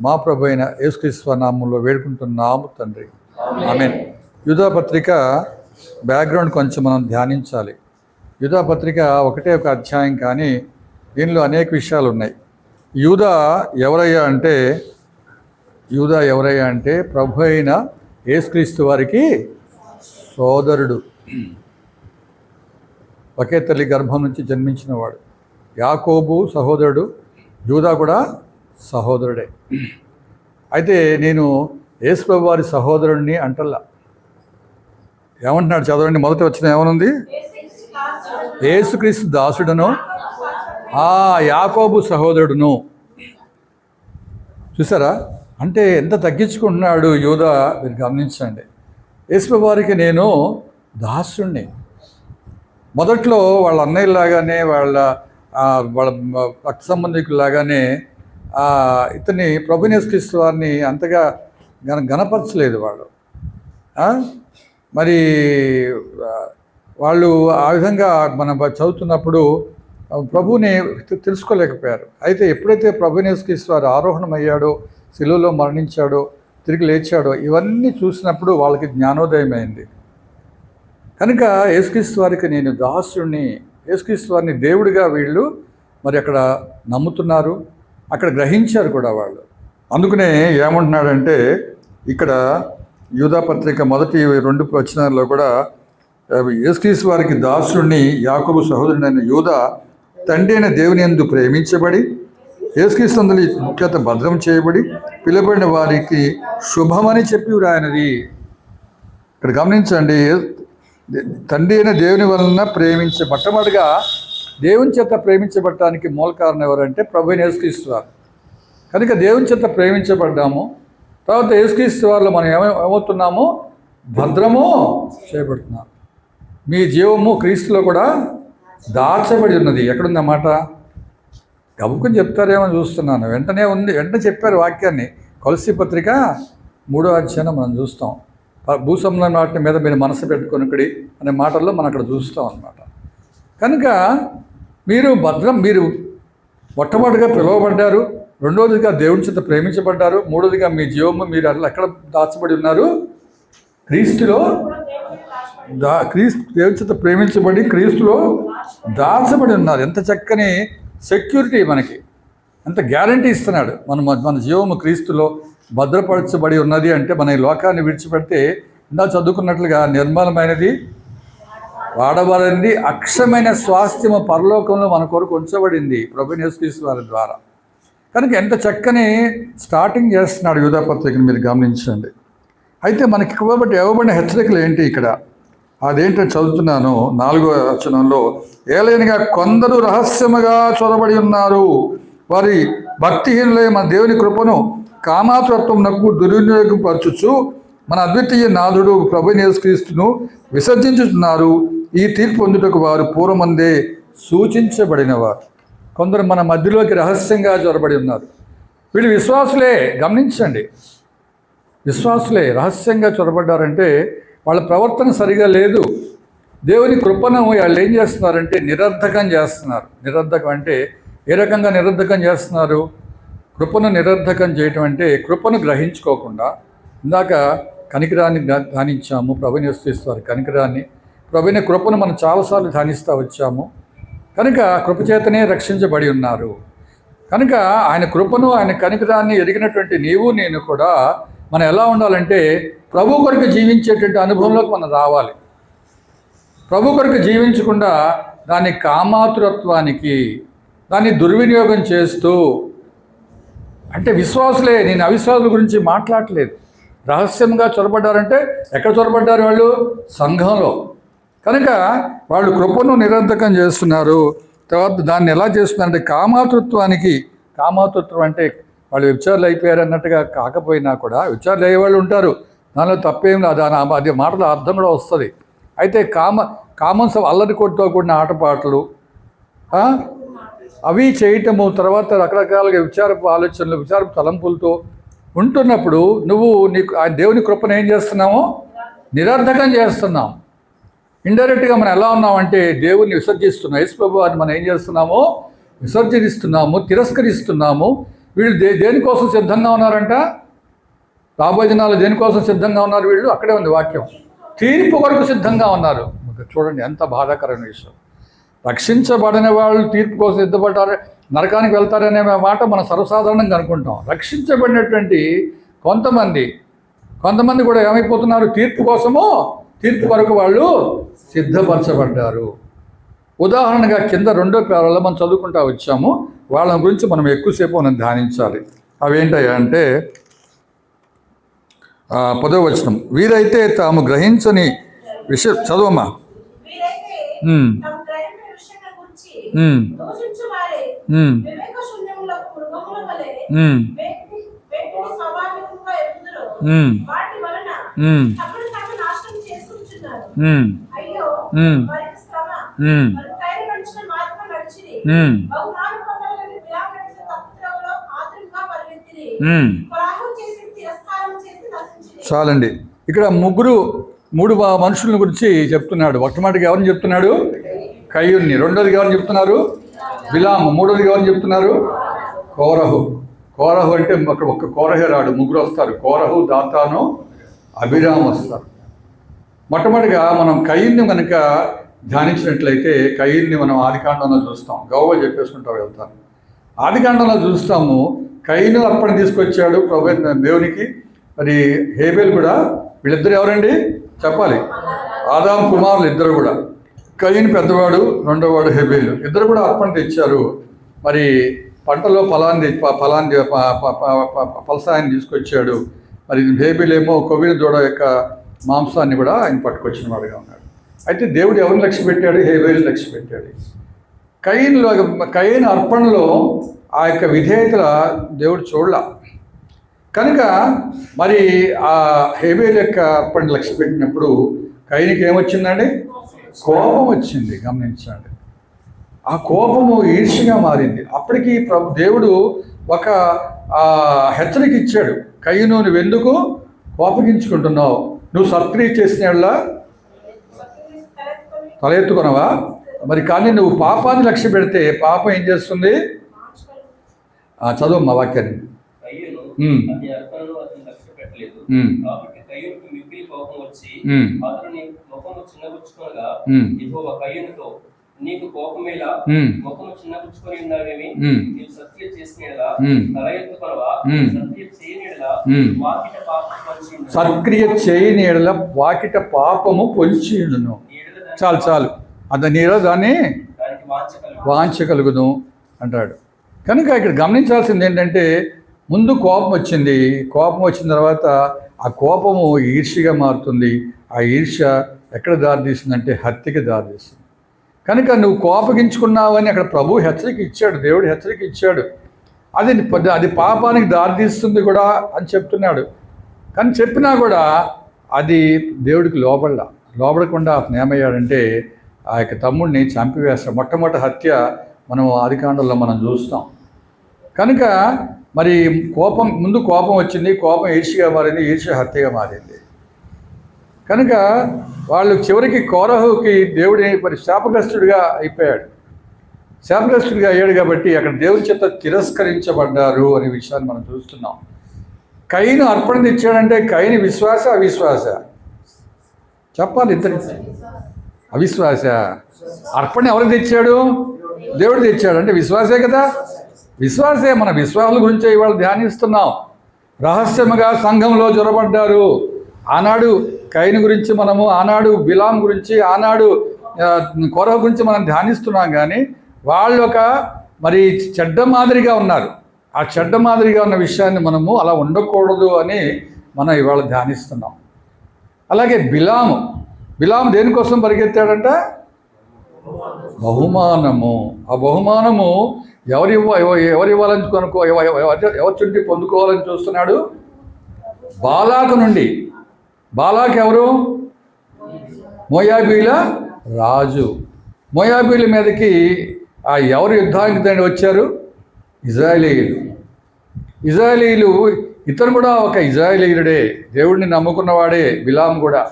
మా ప్రభు అయిన యేసుక్రీస్తు నామములో వేడుకుంటున్నాము తండ్రి, ఆమేన్. యూదాపత్రిక బ్యాక్గ్రౌండ్ కొంచెం మనం ధ్యానించాలి. యూదాపత్రిక ఒకటే ఒక అధ్యాయం, కానీ దీనిలో అనేక విషయాలు ఉన్నాయి. యూదా ఎవరయ్యా అంటే ప్రభు అయిన యేసుక్రీస్తు వారికి సోదరుడు, ఒకే తల్లి గర్భం నుంచి జన్మించినవాడు. యాకోబు సహోదరుడు, యూదా కూడా సహోదరుడే. అయితే నేను యేసు ప్రభు వారి సహోదరుడిని అంటల్లా. ఏమంటున్నాడు చదవండి, మొదట వచ్చిన ఏమనుంది? యేసుక్రీస్తు దాసుడును యాకోబు సహోదరుడును. చూసారా, అంటే ఎంత తగ్గించుకుంటున్నాడు యూదా, మీరు గమనించండి. యేసు ప్రభు వారికి నేను దాసుడిని. మొదట్లో వాళ్ళ అన్నయ్యలాగానే వాళ్ళ రక్త సంబంధికులాగానే ఇతని ప్రభుని యేసుక్రీస్తు వారిని అంతగా గణపరచలేదు వాళ్ళు. మరి వాళ్ళు ఆ విధంగా మనం చదువుతున్నప్పుడు ప్రభువుని తెలుసుకోలేకపోయారు. అయితే ఎప్పుడైతే ప్రభుని యేసుక్రీస్తు వారు ఆరోహణమయ్యాడో, శిలువలో మరణించాడో, తిరిగి లేచాడో, ఇవన్నీ చూసినప్పుడు వాళ్ళకి జ్ఞానోదయం అయింది. కనుక యేసుక్రీస్తు వారికి నేను దాసుడిని, యేసుక్రీస్తు వారిని దేవుడిగా వీళ్ళు మరి అక్కడ నమ్ముతున్నారు, అక్కడ గ్రహించారు కూడా వాళ్ళు. అందుకనే ఏమంటున్నాడంటే ఇక్కడ యూదాపత్రిక మొదటి 2 వచనాల్లో కూడా యేసుక్రీస్తు వారికి దాసుడిని, యాకోబు సహోదరుడైన యూదా తండ్రి అయిన దేవుని యందు ప్రేమించబడి, యేసుక్రీస్తు నందు ముఖ్యత భద్రం చేయబడి, పిలువబడిన వారికి శుభమని చెప్పి వ్రాయనది. ఇక్కడ గమనించండి, తండ్రి అయిన దేవుని వలన మొట్టమొదటిగా దేవుని చేత ప్రేమించబడటానికి మూల కారణం ఎవరంటే ప్రభు అయిన యేసుక్రీస్తు వారు. కనుక దేవుని చేత ప్రేమించబడ్డాము. తర్వాత యేసుక్రీస్తు వారిలో మనం ఏమవుతున్నాము? భద్రము చేయబడుతున్నాం. మీ జీవము క్రీస్తులో కూడా దాచబడి ఉన్నది. ఎక్కడుందన్నమాట? గబుకుని చెప్తారేమో చూస్తున్నాను. వెంటనే చెప్పారు వాక్యాన్ని. కొలస్సీ పత్రిక 3వ అధ్యాయం మనం చూస్తాం. భూసంలో వాటి మీద మీరు మనసు పెట్టుకొనుకుడి అనే మాటల్లో మనం అక్కడ చూస్తాం అన్నమాట. కనుక మీరు మొట్టమొదటిగా పిలువబడ్డారు, రెండవదిగా దేవుని చేత ప్రేమించబడ్డారు, మూడవదిగా మీ జీవము మీరు అట్లా ఎక్కడ దాచబడి ఉన్నారు? క్రీస్తులో. దేవుని చేత ప్రేమించబడి క్రీస్తులో దాచబడి ఉన్నారు. ఎంత చక్కని సెక్యూరిటీ మనకి, ఎంత గ్యారంటీ ఇస్తున్నాడు. మన జీవము క్రీస్తులో భద్రపరచబడి ఉన్నది అంటే మన ఈ లోకాన్ని విడిచిపెడితే ఇందా చదువుకున్నట్లుగా నిర్మలమైనది, వాడబడింది, అక్షమైన స్వాస్థ్యము పరలోకంలో మన కొరకు ఉంచబడింది ప్రభువైన యేసుక్రీస్తు వారి ద్వారా. కనుక ఎంత చక్కని స్టార్టింగ్ చేస్తున్నాడు యూదాపత్రికను మీరు గమనించండి. అయితే మనకి ఇవ్వబడిన హెచ్చరికలు ఏంటి ఇక్కడ? అదేంటో చదువుతున్నాను 4వ వచనంలో. ఏలైనగా కొందరు రహస్యముగా చొరబడి ఉన్నారు, వారి భక్తిహీనులై మన దేవుని కృపను కామాతృత్వమునకు దుర్వినియోగపరచుచు మన అద్వితీయ నాథుడు ప్రభువైన యేసుక్రీస్తును విసర్జించుతున్నారు. ఈ తీర్పు పొందుటకు వారు పూర్వమందే సూచించబడినవారు. కొందరు మన మధ్యలోకి రహస్యంగా చొరబడి ఉన్నారు. వీళ్ళు విశ్వాసులే. గమనించండి, విశ్వాసులే రహస్యంగా చొరబడ్డారంటే వాళ్ళ ప్రవర్తన సరిగా లేదు. దేవుని కృపను వాళ్ళు ఏం చేస్తున్నారంటే నిరర్ధకం చేస్తున్నారు. నిరర్ధకం అంటే ఏ రకంగా నిరర్ధకం చేస్తున్నారు? కృపను నిరర్ధకం చేయటం అంటే కృపను గ్రహించుకోకుండా, ఇందాక కనికరాన్ని ధ్యానించాము, ప్రభువుని యేసుక్రీస్తు కనికరాన్ని, ప్రభువుని కృపను మనం చాలాసార్లు ధ్యానిస్తూ వచ్చాము. కనుక కృపచేతనే రక్షించబడి ఉన్నారు. కనుక ఆయన కృపను, ఆయన కనికరాన్ని ఎరిగినటువంటి నీవు నేను కూడా మనం ఎలా ఉండాలంటే ప్రభు కొరకు జీవించేటువంటి అనుభవంలోకి మనం రావాలి. ప్రభు కొరకు జీవించకుండా దాని కామాతురత్వానికి, దాన్ని దుర్వినియోగం చేస్తూ, అంటే విశ్వాసులే, నేను అవిశ్వాసుల గురించి మాట్లాడలేదు. రహస్యంగా చొరబడ్డారంటే ఎక్కడ చొరబడ్డారు? వాళ్ళు సంఘంలో. కనుక వాళ్ళు కృపను నిరర్ధకం చేస్తున్నారు. తర్వాత దాన్ని ఎలా చేస్తున్నారంటే కామాతృత్వం అంటే వాళ్ళు విచారాలు అయిపోయారు అన్నట్టుగా కాకపోయినా కూడా విచారాలు అయ్యేవాళ్ళు ఉంటారు, దానిలో తప్పేం లేదు. అది మాటల అర్థం కూడా వస్తుంది. అయితే కామన్స్ అల్లరి కొట్టుతో కూడిన ఆటపాటలు అవి చేయటము, తర్వాత రకరకాలుగా విచారపు ఆలోచనలు, విచారపు తలంపులతో ఉంటున్నప్పుడు నీకు ఆ దేవుని కృపను ఏం చేస్తున్నామో నిరర్ధకం చేస్తున్నాం. ఇండైరెక్ట్గా మనం ఎలా ఉన్నామంటే దేవుణ్ణి విసర్జిస్తున్నాం. యేసు ప్రభువారిని మనం ఏం చేస్తున్నామో విసర్జనిస్తున్నాము, తిరస్కరిస్తున్నాము. వీళ్ళు దేనికోసం సిద్ధంగా ఉన్నారంట? రాబోయే దినాలు దేనికోసం సిద్ధంగా ఉన్నారు వీళ్ళు? అక్కడే ఉంది వాక్యం. తీర్పు కొరకు సిద్ధంగా ఉన్నారు. చూడండి ఎంత బాధాకరమైన విషయం. రక్షించబడిన వాళ్ళు తీర్పు కోసం సిద్ధపడ్డారు, నరకానికి వెళ్తారనే మాట మనం సర్వసాధారణంగా అనుకుంటాం. రక్షించబడినటువంటి కొంతమంది కూడా ఏమైపోతున్నారు? తీర్పు కొరకు వాళ్ళు సిద్ధపరచబడ్డారు. ఉదాహరణగా కింద 2వ పేరాలో మనం చదువుకుంటూ వచ్చాము. వాళ్ళ గురించి మనం ఎక్కువసేపు మనం ధ్యానించాలి. అవేంటయ్యా అంటే 10వ వచనం, వీరైతే తాము గ్రహించని విషయం చదవమ్మా. చాలండి. ఇక్కడ మూడు మనుషుల గురించి చెప్తున్నాడు. మొట్టమొదటిగా ఎవరిని చెప్తున్నాడు? కయ్యూన్ని. రెండోది ఎవరిని చెప్తున్నారు? బిలాము. మూడోది ఎవరిని చెప్తున్నారు? కోరహు అంటే అక్కడ ఒక్క కోరహే రాడు, ముగ్గురు వస్తారు. కోరహు, దాతాను, అభిరామ్ వస్తారు. మొట్టమొదటిగా మనం కయ్యూన్ని కనుక ధ్యానించినట్లయితే కయ్యూన్ని మనం ఆదికాండంలో చూస్తాం. గౌవ చెప్పేసుకుంటూ వెళ్తాను. ఆదికాండంలో చూస్తాము. కయ్యూను అర్పణ తీసుకొచ్చాడు ప్రభు దేవునికి. మరి హేబేల్ కూడా. వీళ్ళిద్దరు ఎవరండి చెప్పాలి? ఆదాం కుమారులు ఇద్దరు కూడా. కయ్యూను పెద్దవాడు, రెండోవాడు హేబేలు. ఇద్దరు కూడా అర్పణ తెచ్చారు. మరి పంటలో ఫలసాయాన్ని తీసుకొచ్చాడు. మరి హేబేల్ ఏమో కొవ్విన దూడ యొక్క మాంసాన్ని కూడా ఆయన పట్టుకొచ్చిన వాడుగా ఉన్నాడు. అయితే దేవుడు ఎవరిని లక్ష్య పెట్టాడు? హేబేలుని లక్ష్య పెట్టాడు. కయ్యూను అర్పణలో ఆ యొక్క విధేయతల దేవుడు చూడలా. కనుక మరి ఆ హేబేల్ యొక్క అర్పణ లక్ష్య పెట్టినప్పుడు కయ్యూనికి ఏమొచ్చిందండి? కోపం వచ్చింది. గమనించండి. ఆ కోపము ఈర్ష్యగా మారింది. అప్పటికి దేవుడు ఒక హెచ్చరిక ఇచ్చాడు. కయ్యూను, నువ్వు ఎందుకు కోపగించుకుంటున్నావు? నువ్వు సత్క్రియ చేసిన తల ఎత్తుకున్నావా? మరి కానీ నువ్వు పాపాన్ని లక్ష్య పెడితే పాపం ఏం చేస్తుంది? చదువు మా వాక్యాన్ని. నీకు కోపమేలా ముఖము చిన్నపుచ్చుకొని ఉన్నావేమి? నీవు సత్య చేసినలా తల ఎత్తుకొనవా? సత్య చేయనిలా వాకిట పాపము పొంచియుండును. సత్క్రియ చేయనిలా వాకిట పాపము పొంచియుండును. చాలు అది నీలో దాన్ని వాంఛ కలుగును అంటాడు. కనుక ఇక్కడ గమనించాల్సింది ఏంటంటే ముందు కోపం వచ్చింది. కోపం వచ్చిన తర్వాత ఆ కోపము ఈర్ష్యగా మారుతుంది. ఆ ఈర్ష్య ఎక్కడ దారితీస్తుందంటే హత్యకి దారితీస్తుంది. కనుక నువ్వు కోపగించుకున్నావని అక్కడ ప్రభు హెచ్చరిక ఇచ్చాడు. దేవుడు హెచ్చరిక ఇచ్చాడు. అది పాపానికి దారితీస్తుంది కూడా అని చెప్తున్నాడు. కానీ చెప్పినా కూడా అది దేవుడికి లోబడకుండా అతను ఏమయ్యాడంటే ఆ యొక్క తమ్ముడిని చంపివేస్తాడు. మొట్టమొదటి హత్య మనం ఆదికాండంలో మనం చూస్తాం. కనుక మరి ముందు కోపం వచ్చింది. కోపం ఈర్ష్యగా మారింది. ఈర్ష్య హత్యగా మారింది. కనుక వాళ్ళు చివరికి కోరహుకి దేవుడి మరి శాపగ్రస్తుడిగా అయిపోయాడు. శాపగ్రస్తుడిగా అయ్యాడు కాబట్టి అక్కడ దేవుని చేత తిరస్కరించబడ్డారు అనే విషయాన్ని మనం చూస్తున్నాం. కయ్యూను అర్పణ తెచ్చాడంటే కయ్యూను విశ్వాస అవిశ్వాస చెప్పాలి. ఇద్దరు అవిశ్వాస. అర్పణ ఎవరు తెచ్చాడు? దేవుడు తెచ్చాడు. అంటే విశ్వాసే కదా. విశ్వాసే. మన విశ్వాసాల గురించే ఇవాళ ధ్యానిస్తున్నాం. రహస్యముగా సంఘంలో జొరబడ్డారు. ఆనాడు కయ్యూను గురించి మనము, ఆనాడు బిలాం గురించి, ఆనాడు కోరహ గురించి మనం ధ్యానిస్తున్నాం. కానీ వాళ్ళు ఒక మరి చెడ్డ మాదిరిగా ఉన్నారు. ఆ చెడ్డ మాదిరిగా ఉన్న విషయాన్ని మనము అలా ఉండకూడదు అని మనం ఇవాళ ధ్యానిస్తున్నాం. అలాగే బిలాం దేనికోసం పరిగెత్తాడంట? బహుమానము. ఆ బహుమానము ఎవరు ఇవ్వాలని ఎవరి చుంటి పొందుకోవాలని చూస్తున్నాడు? బాలాకు నుండి. బాలాకు ఎవరు? మోయాబీల రాజు. మోయాబీల మీదకి ఎవరు యుద్ధానికి వచ్చారు? ఇజ్రాయేలీలు. ఇతను కూడా ఒక ఇజ్రాయేలీయుడే, దేవుడిని నమ్ముకున్నవాడే బిలాం కూడా.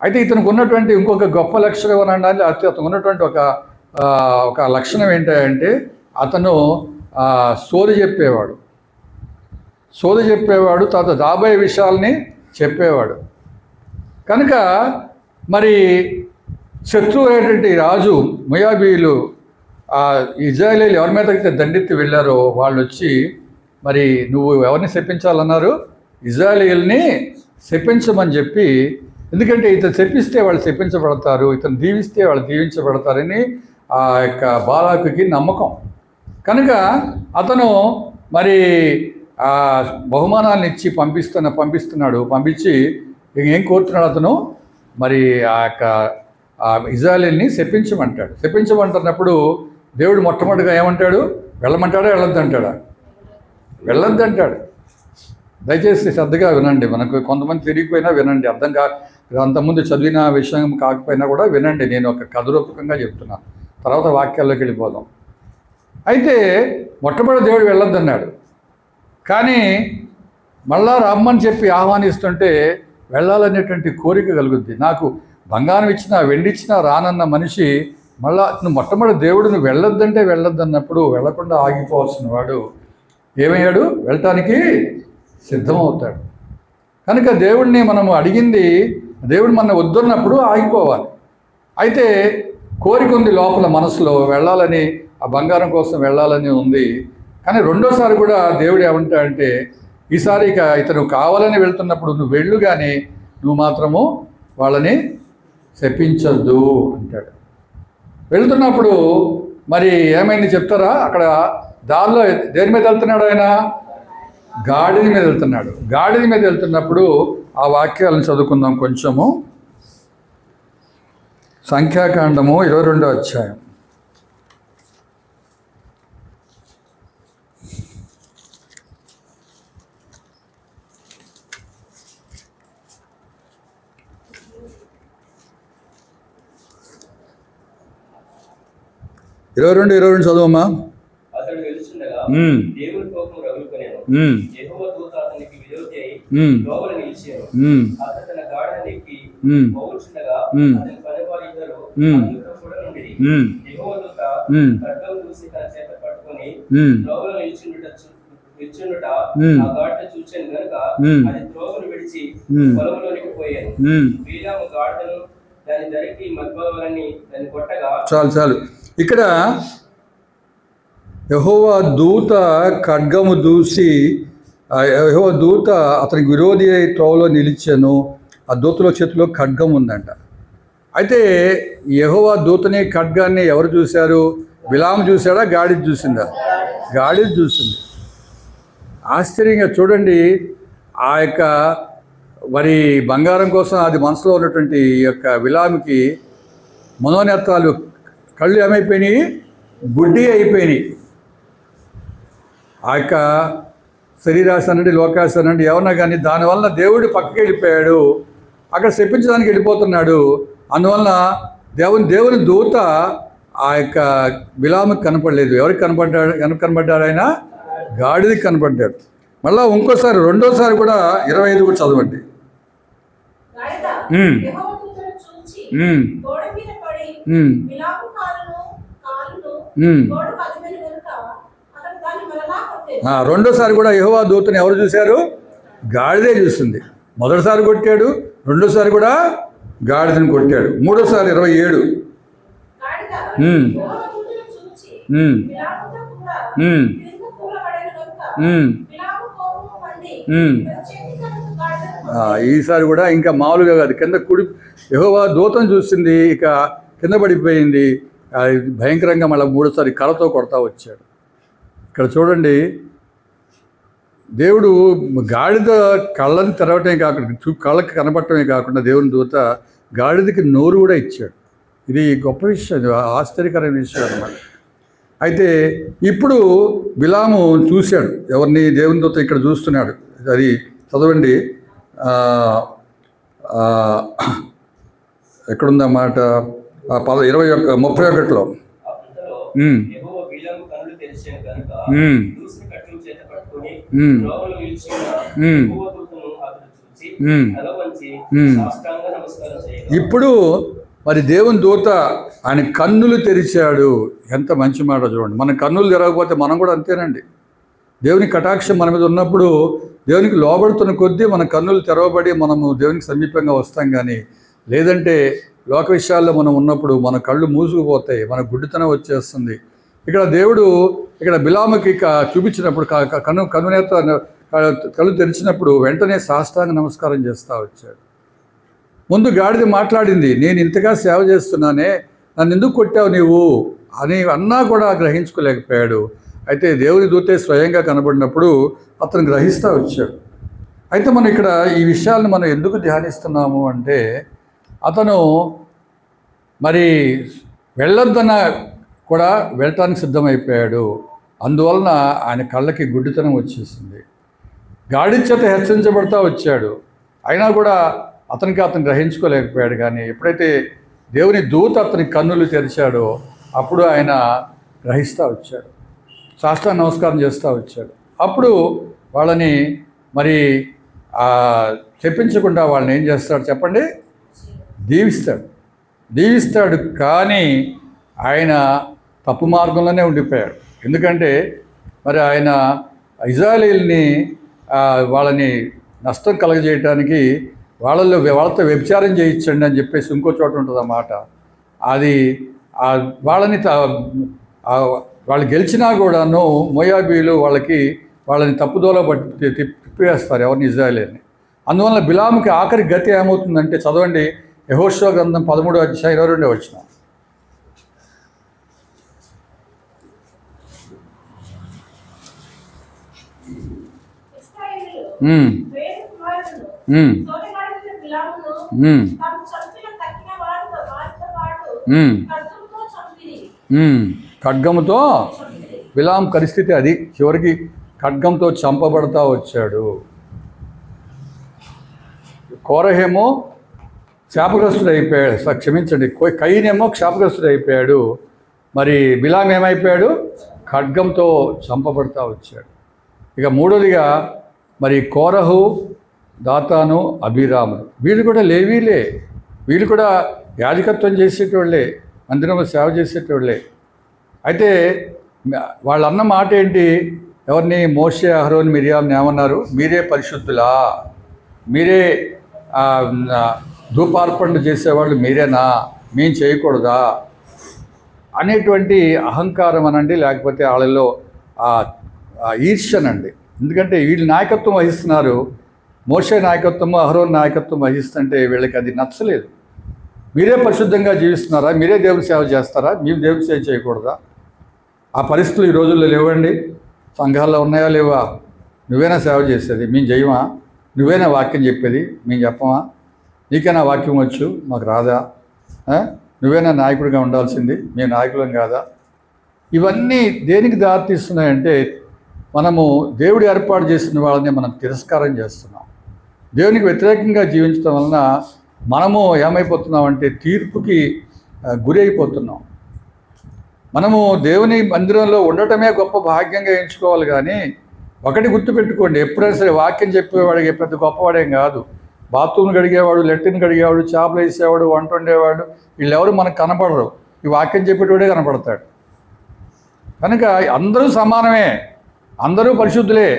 అయితే ఇతనికి ఉన్నటువంటి ఇంకొక గొప్ప లక్షణం అనడానికి అతనికి ఉన్నటువంటి ఒక లక్షణం ఏంటంటే అతను సోది చెప్పేవాడు, తర్వాత రాబోయే విషయాల్ని చెప్పేవాడు. కనుక మరి శత్రువు అయినటువంటి రాజు మొయాబీయులు ఇజ్రాయేలీలు ఎవరి మీదకైతే దండెత్తి వెళ్ళారో వాళ్ళు వచ్చి, మరి నువ్వు ఎవరిని శపించాలన్నారు? ఇజ్రాయేలీయుల్ని శపించమని చెప్పి, ఎందుకంటే ఇతను శపిస్తే వాళ్ళు శపించబడతారు, ఇతను దీవిస్తే వాళ్ళు దీవించబడతారని ఆ యొక్క బాలాకుకి నమ్మకం. కనుక అతను మరి ఆ బహుమానాన్ని ఇచ్చి పంపించి ఏం కోరుతున్నాడు అతను? మరి ఆ యొక్క ఇజ్రాయేలీని శపించమంటున్నప్పుడు దేవుడు మొట్టమొదటిగా ఏమంటాడు? వెళ్ళమంటాడా వెళ్ళొద్దంటాడా? వెళ్ళొద్దంటాడు. దయచేసి శ్రద్ధగా వినండి. మనకు కొంతమంది తిరిగిపోయినా వినండి, అంతకుముందు చదివిన విషయం కాకపోయినా కూడా వినండి. నేను ఒక కథ రూపకంగా చెప్తున్నాను, తర్వాత వాక్యాల్లోకి వెళ్ళిపోదాం. అయితే మొట్టమొదటి దేవుడు వెళ్ళొద్దన్నాడు, కానీ మళ్ళా రమ్మని చెప్పి ఆహ్వానిస్తుంటే వెళ్ళాలనేటువంటి కోరిక కలుగుద్ది. నాకు బంగారం ఇచ్చినా వెండి ఇచ్చినా రానన్న మనిషి మళ్ళా నువ్వు మొట్టమొదటి దేవుడిని వెళ్ళొద్దంటే వెళ్ళొద్దన్నప్పుడు వెళ్ళకుండా ఆగిపోవాల్సిన వాడు ఏమయ్యాడు? వెళ్ళటానికి సిద్ధమవుతాడు. కనుక దేవుడిని మనము అడిగింది, దేవుడు మన వద్దన్నప్పుడు ఆగిపోవాలి. అయితే కోరిక ఉంది లోపల మనసులో, వెళ్ళాలని, ఆ బంగారం కోసం వెళ్ళాలని ఉంది. కానీ రెండోసారి కూడా దేవుడు ఏమంటాడంటే, ఈసారి ఇక ఇతను కావాలని వెళ్తున్నప్పుడు నువ్వు వెళ్ళు, కానీ నువ్వు మాత్రము వాళ్ళని శపించొద్దు అంటాడు. వెళ్తున్నప్పుడు మరి ఏమైంది చెప్తారా? అక్కడ దారిలో దేని మీద వెళ్తున్నాడు ఆయన? గాడిద మీద వెళ్తున్నాడు. గాడిద మీద వెళ్తున్నప్పుడు ఆ వాక్యాలను చదువుకుందాం కొంచెము. సంఖ్యాకాండము 22వ అధ్యాయం. ఇరవై రెండు చదువమ్మా. అతడు వెలుచుండగా దేవుని కోపం రగులుకొనెను. యెహోవా దూత అతనికి విరోధి అయి లోబడి నిలిచెను. అతడు తన గాడిద ఎక్కి పోవుచుండగా అతని పనివారు ఇద్దరు అతనితో కూడా నుండిరి. యెహోవా దూత ఖడ్గం దూసి తన చేత పట్టుకొని లోబడి నిల్చుండుట ఆ గాడిద చూచెను గనుక అది త్రోవను విడిచి పొలంలోనికి పోయాను. బీలాము గాడిదను దాని ధరికి మగ్గువలని దాన్ని కొట్టగా. చాలు. ఇక్కడ యెహోవా దూత ఖడ్గము దూసి, యెహోవా దూత అతనికి విరోధి అయి త్రోవలో నిలిచాను. ఆ దూతలో చేతిలో ఖడ్గం ఉందంట. అయితే యెహోవా దూతని ఖడ్గాన్ని ఎవరు చూశారు? బిలాము చూశాడా? గాడిద చూసిందా? గాడిద చూసింది. ఆశ్చర్యంగా చూడండి, ఆ యొక్క మరి బంగారం కోసం అది మనసులో ఉన్నటువంటి ఈ యొక్క బిలాముకి మనోనేత్రాలు, కళ్ళు ఏమైపోయినాయి? గుడ్డి అయిపోయినాయి. ఆ యొక్క శరీరాశ అనండి, లోకాశ అనండి, ఏమన్నా కానీ దానివల్ల దేవుడు పక్కకి వెళ్ళిపోయాడు, అక్కడ శపించడానికి వెళ్ళిపోతున్నాడు. అందువలన దేవుని దూత ఆ యొక్క బిలాముకి కనపడలేదు. ఎవరికి కనపడ్డాడు? ఆయన గాడిదకి కనపడ్డాడు. మళ్ళా ఇంకోసారి రెండోసారి కూడా 25 కూడా చదవండి. రెండోసారి కూడా యెహోవా దూతని ఎవరు చూశారు? గాడిదే చూస్తుంది. మొదటిసారి కొట్టాడు, రెండోసారి కూడా గాడిదని కొట్టాడు. మూడోసారి 27. ఈసారి కూడా ఇంకా మామూలుగా కాదు, కింద యెహోవా దూతను చూసింది, ఇక కింద పడిపోయింది. భయంకరంగా మళ్ళీ మూడోసారి కర్రతో కొడతా వచ్చాడు. ఇక్కడ చూడండి, దేవుడు గాడిద కళ్ళని తెరవటమే కాకుండా, కళ్ళకి కనపడటమే కాకుండా దేవుని దూత గాడిదకి నోరు కూడా ఇచ్చాడు. ఇది గొప్ప విషయం, ఆశ్చర్యకరమైన విషయం అన్నమాట. అయితే ఇప్పుడు బిలాము చూశాడు ఎవరిని? దేవుని దూత ఇక్కడ చూస్తున్నాడు. అది చదవండి, ఎక్కడుందన్నమాట? 31లో. ఇప్పుడు మరి దేవుని దూత ఆయన కన్నులు తెరిచాడు. ఎంత మంచి మాట చూడండి. మన కన్నులు తెరవకపోతే మనం కూడా అంతేనండి. దేవుని కటాక్షం మన మీద ఉన్నప్పుడు దేవునికి లోబడుతున్న కొద్దీ మన కన్నులు తెరవబడి మనము దేవునికి సమీపంగా వస్తాం. కానీ లేదంటే లోక విషయాల్లో మనం ఉన్నప్పుడు మన కళ్ళు మూసుకుపోతాయి, మన గుడ్డితనం వచ్చేస్తుంది. ఇక్కడ దేవుడు ఇక్కడ బిలాముకి చూపించినప్పుడు కన్నునేత కళ్ళు తెరిచినప్పుడు వెంటనే సాష్టాంగ నమస్కారం చేస్తూ వచ్చాడు. ముందు గాడిద మాట్లాడింది, నేను ఇంతగా సేవ చేస్తున్నానే, నన్ను ఎందుకు కొట్టావు నీవు అని అన్నా కూడా గ్రహించుకోలేకపోయాడు. అయితే దేవుని దూతే స్వయంగా కనబడినప్పుడు అతను గ్రహిస్తూ వచ్చాడు. అయితే మనం ఇక్కడ ఈ విషయాలను మనం ఎందుకు ధ్యానిస్తున్నాము అంటే, అతను మరి వెళ్ళొద్దన్న కూడా వెళ్ళటానికి సిద్ధమైపోయాడు. అందువలన ఆయన కళ్ళకి గుడ్డితనం వచ్చేసింది. గాడి చేత హెచ్చరించబడతా వచ్చాడు. అయినా కూడా అతను గ్రహించుకోలేకపోయాడు. కానీ ఎప్పుడైతే దేవుని దూత అతని కన్నులు తెరిచాడో అప్పుడు ఆయన గ్రహిస్తూ వచ్చాడు, సాష్టాంగ నమస్కారం చేస్తూ వచ్చాడు. అప్పుడు వాళ్ళని మరి చెప్పించకుండా వాళ్ళని ఏం చేస్తాడు చెప్పండి? దీవిస్తాడు. కానీ ఆయన తప్పు మార్గంలోనే ఉండిపోయాడు. ఎందుకంటే మరి ఆయన ఇజ్రాయేలీల్ని వాళ్ళని నష్టం కలగజేయటానికి వాళ్ళతో వ్యభిచారం చేయించండి అని చెప్పేసి ఇంకో చోట ఉంటుంది అన్నమాట. అది వాళ్ళు గెలిచినా కూడాను మోయాబీలు వాళ్ళని తప్పుదోల బట్టి తిప్పివేస్తారు ఎవరిని? ఇజ్రాయేలీని. అందువల్ల బిలాముకి ఆఖరి గతి ఏమవుతుందంటే చదవండి, యెహోషువ గ్రంథం 13వ అధ్యాయం 22వ వచనం. ఖడ్గముతో బిలాం పరిస్థితి అది. చివరికి ఖడ్గంతో చంపబడతా వచ్చాడు. కోరహేమో శాపగ్రస్తుడు అయిపోయాడు, క్షమించండి, కయీనేమో శాపగ్రస్తుడు అయిపోయాడు. మరి బిలాం ఏమైపోయాడు? ఖడ్గంతో చంపబడతా వచ్చాడు. ఇక మూడోదిగా మరి కోరహు, దాతాను, అభిరాములు వీళ్ళు కూడా లేవీలే. వీళ్ళు కూడా యాజకత్వం చేసేటోళ్ళే, మందిరంలో సేవ చేసేటోళ్ళే. అయితే వాళ్ళు అన్న మాట ఏంటి? ఎవరిని? మోషే, అహరోన్, మిరియామ్ని ఏమన్నారు? మీరే పరిశుద్ధులా, మీరే ధూపార్పణలు చేసేవాళ్ళు మీరేనా, మేము చేయకూడదా అనేటువంటి అహంకారం అనండి, లేకపోతే వాళ్ళలో ఈర్ష్యనండి. ఎందుకంటే వీళ్ళు నాయకత్వం వహిస్తున్నారు. మోషే నాయకత్వము, అహరోన్ నాయకత్వం వహిస్తుంటే వీళ్ళకి అది నచ్చలేదు. మీరే పరిశుద్ధంగా జీవిస్తున్నారా, మీరే దేవుని సేవ చేస్తారా, మేము దేవుని సేవ చేయకూడదా? ఆ పరిస్థితులు ఈ రోజుల్లో లేవండి. సంఘాల్లో ఉన్నాయా లేవా? నువ్వేనా సేవ చేసేది, మేము చేయమా? నువ్వేనా వాక్యం చెప్పేది, మేము చెప్పమా? నీకైనా వాక్యం వచ్చు, మాకు రాదా? నువ్వేనా నాయకుడిగా ఉండాల్సింది, మేము నాయకులం కాదా? ఇవన్నీ దేనికి దారితీస్తున్నాయంటే మనము దేవుడు ఏర్పాటు చేసిన వాళ్ళని మనం తిరస్కారం చేస్తున్నాం. దేవునికి వ్యతిరేకంగా జీవించడం వలన మనము ఏమైపోతున్నామంటే తీర్పుకి గురి అయిపోతున్నాం. మనము దేవుని మందిరంలో ఉండటమే గొప్ప భాగ్యంగా ఎంచుకోవాలి. కానీ ఒకటి గుర్తుపెట్టుకోండి, ఎప్పుడైనా సరే వాక్యం చెప్పేవాడికి పెద్ద గొప్పవాడేం కాదు. బాత్రూమ్ కడిగేవాడు, లెట్రిన్ కడిగేవాడు, చేపలు వేసేవాడు, వంట వండేవాడు, వీళ్ళెవరు మనకు కనపడరు. ఈ వాక్యం చెప్పేటోడే కనపడతాడు. కనుక అందరూ సమానమే, అందరూ పరిశుద్ధులే.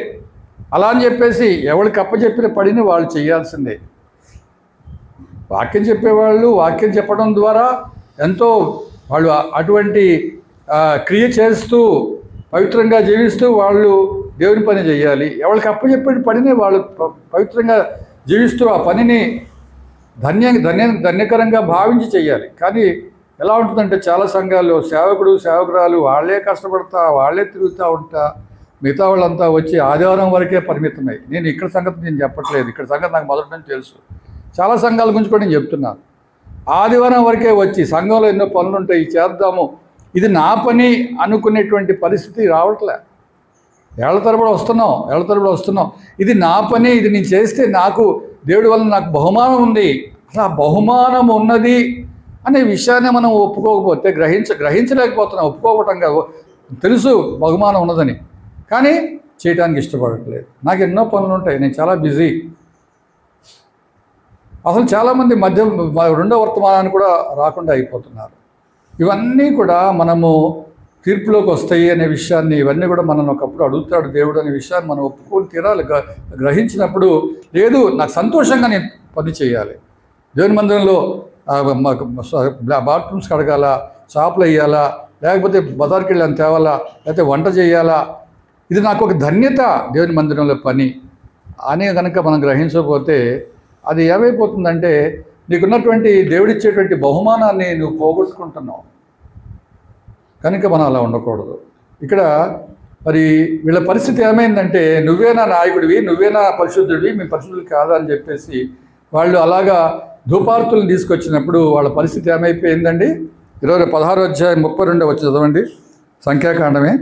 అలా అని చెప్పేసి ఎవరికి అప్పచెప్పిన పడిని వాళ్ళు చేయాల్సిందే. వాక్యం చెప్పేవాళ్ళు వాక్యం చెప్పడం ద్వారా ఎంతో వాళ్ళు అటువంటి క్రియ చేస్తూ పవిత్రంగా జీవిస్తూ వాళ్ళు దేవుని పని చేయాలి. ఎవరికి అప్పచెప్పిన పడిని వాళ్ళు పవిత్రంగా జీవిస్తూ ఆ పనిని ధన్యకరంగా భావించి చేయాలి. కానీ ఎలా ఉంటుందంటే చాలా సంఘాల్లో సేవకుడు సేవకురాలు వాళ్ళే కష్టపడతా, వాళ్ళే తిరుగుతూ ఉంటా, మిగతా వాళ్ళంతా వచ్చి ఆదివారం వరకే పరిమితమై. నేను ఇక్కడ సంగతి నేను చెప్పట్లేదు, ఇక్కడ సంగతి నాకు మొదటి నుంచి తెలుసు. చాలా సంఘాల గురించి కూడా నేను చెప్తున్నాను. ఆదివారం వరకే వచ్చి సంఘంలో ఎన్నో పనులు ఉంటాయి, చేద్దాము, ఇది నా పని అనుకునేటువంటి పరిస్థితి రావట్లే. ఏళ్ల తరబడి వస్తున్నాం, ఇది నా పని, ఇది నేను చేస్తే నాకు దేవుడి వల్ల నాకు బహుమానం ఉంది. అసలు ఆ బహుమానం ఉన్నది అనే విషయాన్ని మనం ఒప్పుకోకపోతే గ్రహించలేకపోతున్నాం. ఒప్పుకోవటంగా తెలుసు బహుమానం ఉన్నదని, కానీ చేయడానికి ఇష్టపడట్లేదు. నాకు ఎన్నో పనులు ఉంటాయి, నేను చాలా బిజీ. అసలు చాలామంది రెండో వర్తమానాన్ని కూడా రాకుండా అయిపోతున్నారు. ఇవన్నీ కూడా మనము తీర్పులోకి వస్తాయి అనే విషయాన్ని, ఇవన్నీ కూడా మనల్ని ఒకప్పుడు అడుగుతాడు దేవుడు అనే విషయాన్ని మనం ఒప్పుకొని తీరాలి. గ్రహించినప్పుడు లేదు నాకు సంతోషంగా నేను పని చేయాలి. దేవుని మందిరంలో బాత్రూమ్స్ కడగాల, షాపులు వేయాలా, లేకపోతే బజార్కి వెళ్ళి తేవాలా, లేకపోతే వంట చేయాలా, ఇది నాకు ఒక ధన్యత దేవుని మందిరంలో పని అని కనుక మనం గ్రహించకపోతే అది ఏమైపోతుందంటే నీకున్నటువంటి దేవుడిచ్చేటువంటి బహుమానాన్ని నువ్వు పోగొట్టుకుంటున్నావు. కనుక మనం అలా ఉండకూడదు. ఇక్కడ మరి వీళ్ళ పరిస్థితి ఏమైందంటే నువ్వేనా నాయకుడివి, నువ్వేనా పరిశుద్ధుడివి, మేము పరిశుద్ధులు కాదా అని చెప్పేసి వాళ్ళు అలాగా ధూపార్తులను తీసుకొచ్చినప్పుడు వాళ్ళ పరిస్థితి ఏమైపోయిందండి. 16వ అధ్యాయం 32 వచ్చి చదవండి, సంఖ్యాకాండమే.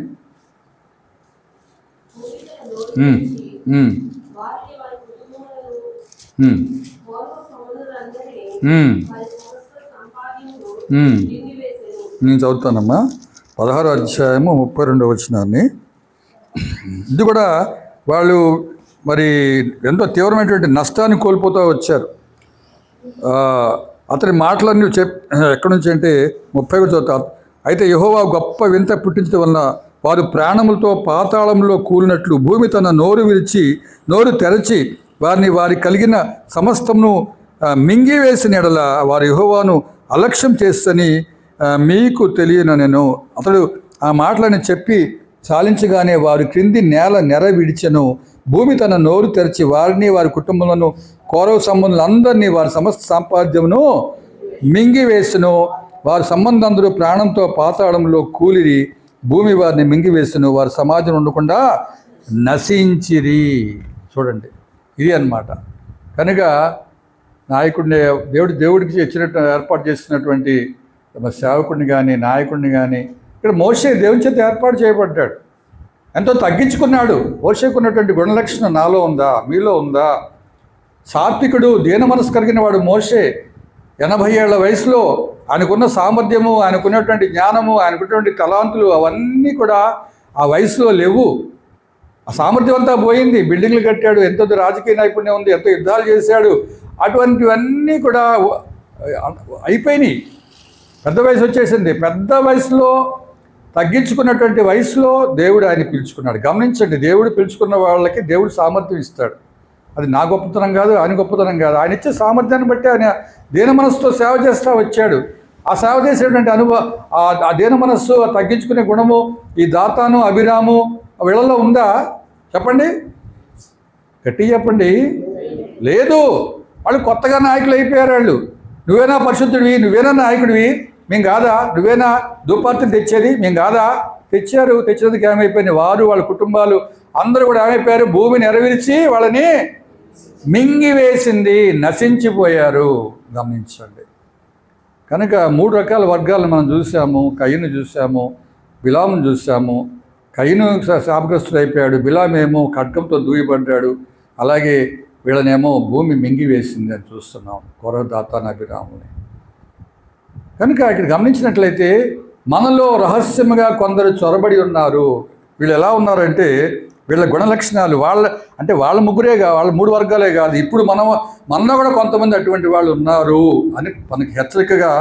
నేను చదువుతానమ్మా 16వ అధ్యాయము 32వ వచనాన్ని. ఇది కూడా వాళ్ళు మరి ఎంతో తీవ్రమైనటువంటి నష్టాన్ని కోల్పోతూ వచ్చారు. అతని మాటలన్నీ ఎక్కడి నుంచి అంటే 30 చదువుతారు. అయితే యెహోవా గొప్ప వింత పుట్టించడం వలన వారు ప్రాణములతో పాతాళంలో కూలినట్లు భూమి తన నోరు తెరచి వారి కలిగిన సమస్తమును మింగివేసిన ఎడల వారు యెహోవాను అలక్ష్యం చేస్తని మీకు తెలియను నేను. అతడు ఆ మాటలను చెప్పి చాలించగానే వారు క్రింది నెర విడిచెను. భూమి తన నోరు తెరచి వారిని, వారి కుటుంబాలను, కౌరవ సంబంధులందరినీ, వారి సమస్త సాంపాద్యమును మింగివేసును. వారి సంబంధందరూ ప్రాణంతో పాతాళంలో కూలిరి. భూమి వారిని మింగివేసును. వారి సమాజం ఉండకుండా నశించిరి. చూడండి, ఇది అన్నమాట. కనుక నాయకుడిని దేవుడికి ఇచ్చినట్టు ఏర్పాటు చేసినటువంటి సేవకుడిని కానీ నాయకుడిని కానీ ఇక్కడ మోషే దేవుని చేత ఏర్పాటు చేయబడ్డాడు. ఎంతో తగ్గించుకున్నాడు. మోషేకున్నటువంటి గుణలక్షణం నాలో ఉందా, మీలో ఉందా? సాత్వికుడు, దీన మనసు కలిగిన వాడు మోషే. 80 ఏళ్ల వయసులో ఆయనకున్న సామర్థ్యము, ఆయనకున్నటువంటి జ్ఞానము, ఆయనకున్నటువంటి తలాంతులు అవన్నీ కూడా ఆ వయసులో లేవు. ఆ సామర్థ్యం అంతా పోయింది. బిల్డింగ్లు కట్టాడు, ఎంతో రాజకీయ నైపుణ్యం ఉంది, ఎంతో యుద్ధాలు చేశాడు. అటువంటివన్నీ కూడా అయిపోయినాయి. పెద్ద వయసు వచ్చేసింది. పెద్ద వయసులో తగ్గించుకున్నటువంటి వయసులో దేవుడు ఆయన పిలుచుకున్నాడు. గమనించండి, దేవుడు పిలుచుకున్న వాళ్ళకి దేవుడు సామర్థ్యం ఇస్తాడు. అది నా గొప్పతనం కాదు, ఆయన గొప్పతనం కాదు. ఆయన ఇచ్చే సామర్థ్యాన్ని బట్టి ఆయన దీన మనస్సుతో సేవ చేస్తూ వచ్చాడు. ఆ సేవ చేసేటువంటి ఆ దీన మనస్సు, ఆ తగ్గించుకునే గుణము ఈ దాతాను, అభిరాము వీళ్ళలో ఉందా? చెప్పండి, గట్టిగా చెప్పండి. లేదు. వాళ్ళు కొత్తగా నాయకులు అయిపోయారు. వాళ్ళు నువ్వేనా పరిశుద్ధుడివి, నువ్వేనా నాయకుడివి, మేము కాదా, నువ్వేనా ధూపార్తిని తెచ్చేది, మేము కాదా. తెచ్చారు. తెచ్చినందుకు ఏమైపోయింది, వారు వాళ్ళ కుటుంబాలు అందరూ కూడా ఏమైపోయారు, భూమిని నెరవేర్చి వాళ్ళని మింగివేసింది, నశించిపోయారు. గమనించండి. కనుక 3 రకాల వర్గాలను మనం చూసాము. కయీను చూసాము, బిలామును చూసాము. కయీను శాపగ్రస్తుడు అయిపోయాడు, బిలామేమో ఖడ్గంతో దూయబడ్డాడు. అలాగే వీళ్ళనేమో భూమి మింగివేసింది అని చూస్తున్నాం, కోరహ, దాతాను, అబీరాముని. కనుక ఇక్కడ గమనించినట్లయితే మనలో రహస్యముగా కొందరు చొరబడి ఉన్నారు. వీళ్ళు ఎలా ఉన్నారంటే వీళ్ళ గుణలక్షణాలు వాళ్ళ ముగ్గురేగా, వాళ్ళ 3 వర్గాలే కాదు, ఇప్పుడు మనలో కూడా కొంతమంది అటువంటి వాళ్ళు ఉన్నారు అని మనకి హెచ్చరికగా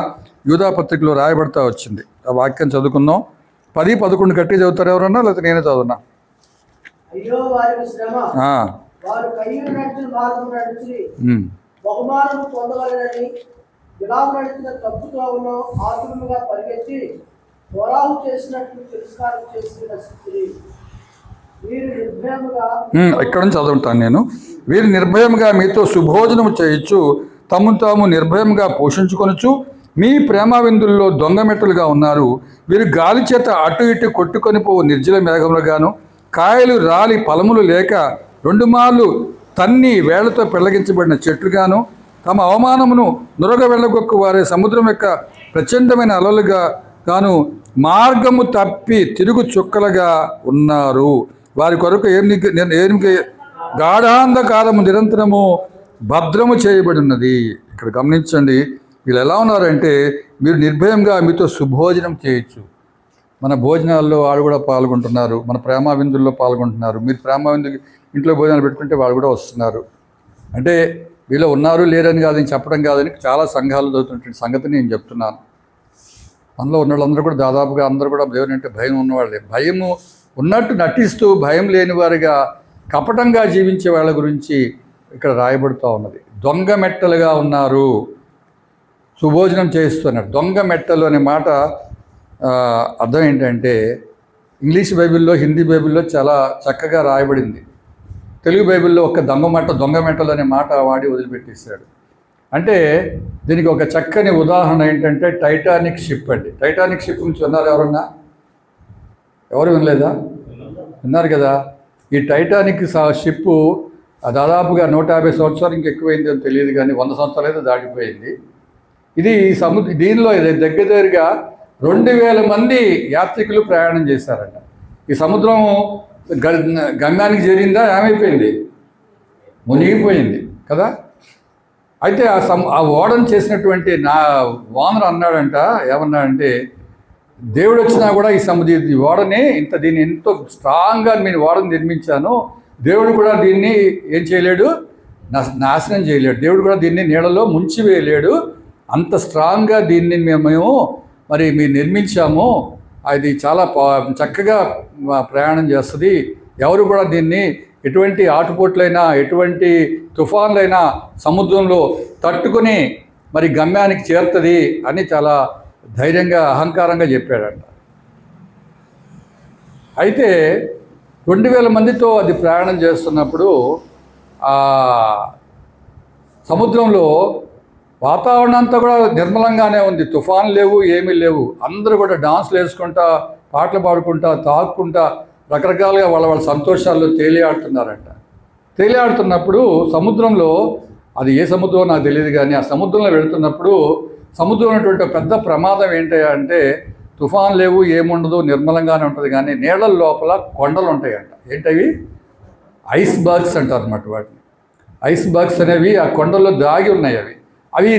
యూదా పత్రికలో రాయబడతా వచ్చింది. ఆ వాక్యం చదువుకుందాం. 10, 11 గట్టి చదువుతారు ఎవరన్నా, లేకపోతే నేనే చదువునా? అయ్యో వారికి శ్రమ, వారు కయీను నడిచిన మార్గం నడిచి బహుమానం పొందవలెనని బిలాము నడిచిన తప్పుతోవలో ఆతురముగా పరిగెత్తి కోరాహు చేసినట్లు తిరస్కారం చేసి నశించిరి. వీరు నిర్భయముగా, ఇక్కడ నుంచి చదువుతాను నేను. వీరు నిర్భయముగా మీతో సుభోజనము చేయొచ్చు, తమను తాము నిర్భయంగా పోషించుకొనొచ్చు, మీ ప్రేమ విందుల్లో దొంగమెట్టలుగా ఉన్నారు. వీరు గాలి చేత అటు ఇటు కొట్టుకొని పోవు నిర్జల మేఘములుగాను, కాయలు రాలి ఫలములు లేక 2 మార్లు తన్ని వేళ్లతో పెళ్లగించబడిన చెట్లుగాను, తమ అవమానమును నురగ వెళ్ళగొక్కు వారే సముద్రం యొక్క ప్రచండమైన అలలుగా గాను మార్గము తప్పి తిరుగు చుక్కలుగా ఉన్నారు. వారి కొరకు ఏమి గాఢాంధకారము నిరంతరము భద్రము చేయబడి ఉన్నది. ఇక్కడ గమనించండి, వీళ్ళు ఎలా ఉన్నారంటే మీరు నిర్భయంగా మీతో సుభోజనం చేయొచ్చు. మన భోజనాల్లో వాళ్ళు కూడా పాల్గొంటున్నారు, మన ప్రేమ విందుల్లో పాల్గొంటున్నారు. మీరు ప్రేమ విందుకి ఇంట్లో భోజనాలు పెట్టుకుంటే వాళ్ళు కూడా వస్తున్నారు. అంటే వీళ్ళు ఉన్నారు లేరని కాదని చెప్పడం కాదని చాలా సంఘాలు చదువుతున్నటువంటి సంగతి నేను చెప్తున్నాను. మనలో ఉన్న వాళ్ళందరూ కూడా దాదాపుగా అందరూ కూడా దేవుని అంటే భయం ఉన్నవాళ్ళే. భయము ఉన్నట్టు నటిస్తూ భయం లేని వారిగా కపటంగా జీవించే వాళ్ళ గురించి ఇక్కడ రాయబడుతూ ఉన్నది. దొంగ మెట్టలుగా ఉన్నారు, సుభోజనం చేస్తున్నారు. దొంగ మెట్టలు అనే మాట అర్థం ఏంటంటే ఇంగ్లీష్ బైబిల్లో, హిందీ బైబిల్లో చాలా చక్కగా రాయబడింది. తెలుగు బైబిల్లో ఒక దొంగ మెట్టలు అనే మాట వాడి వదిలిపెట్టేశాడు. అంటే దీనికి ఒక చక్కని ఉదాహరణ ఏంటంటే టైటానిక్ షిప్ అండి. టైటానిక్ షిప్ నుంచి విన్నారు ఎవరన్నా? ఎవరు వినలేదా? విన్నారు కదా. ఈ టైటానిక్ షిప్పు దాదాపుగా 150 సంవత్సరాలు ఇంకా ఎక్కువైంది అని తెలియదు, కానీ 100 సంవత్సరాలు అయితే దాటిపోయింది. ఇది దీనిలో దగ్గరగా 2000 మంది యాత్రికులు ప్రయాణం చేశారంట. ఈ సముద్రం గంగానికి చేరిందా? ఏమైపోయింది? మునిగిపోయింది కదా. అయితే ఆ ఓడను చేసినటువంటి ఓనర్ అన్నాడంట, ఏమన్నాడంటే దేవుడు వచ్చినా కూడా ఈ ఓడని దీన్ని ఎంతో స్ట్రాంగ్గా నేను ఓడని నిర్మించాను, దేవుడు కూడా దీన్ని ఏం చేయలేడు, నాశనం చేయలేడు, దేవుడు కూడా దీన్ని నీళ్ళలో ముంచివేయలేడు, అంత స్ట్రాంగ్గా దీన్ని మేము మీరు నిర్మించాము, అది చాలా చక్కగా ప్రయాణం చేస్తుంది, ఎవరు కూడా దీన్ని ఎటువంటి ఆటుపోట్లైనా ఎటువంటి తుఫాన్లైనా సముద్రంలో తట్టుకుని గమ్యానికి చేరుతుంది అని చాలా ధైర్యంగా అహంకారంగా చెప్పాడంట. అయితే 2000 మందితో అది ప్రయాణం చేస్తున్నప్పుడు సముద్రంలో వాతావరణం అంతా కూడా నిర్మలంగానే ఉంది, తుఫాన్ లేవు, ఏమీ లేవు. అందరూ కూడా డాన్స్లు వేసుకుంటా, పాటలు పాడుకుంటా, తాగుకుంటా, రకరకాలుగా వాళ్ళ సంతోషాల్లో తేలియాడుతున్నారంట. తేలియాడుతున్నప్పుడు సముద్రంలో, అది ఏ సముద్రం నాకు తెలియదు కానీ ఆ సముద్రంలో వెళుతున్నప్పుడు సముద్రంలో ఉన్నటువంటి పెద్ద ప్రమాదం ఏంటంటే తుఫాన్ లేవు, ఏముండదు, నిర్మలంగానే ఉంటుంది, కానీ నీళ్ళ లోపల కొండలు ఉంటాయంట. ఏంటవి? ఐస్ బర్గ్స్ అంటారు అన్నమాట వాటిని. ఐస్ బర్గ్స్ అనేవి ఆ కొండల్లో దాగి ఉన్నాయి. అవి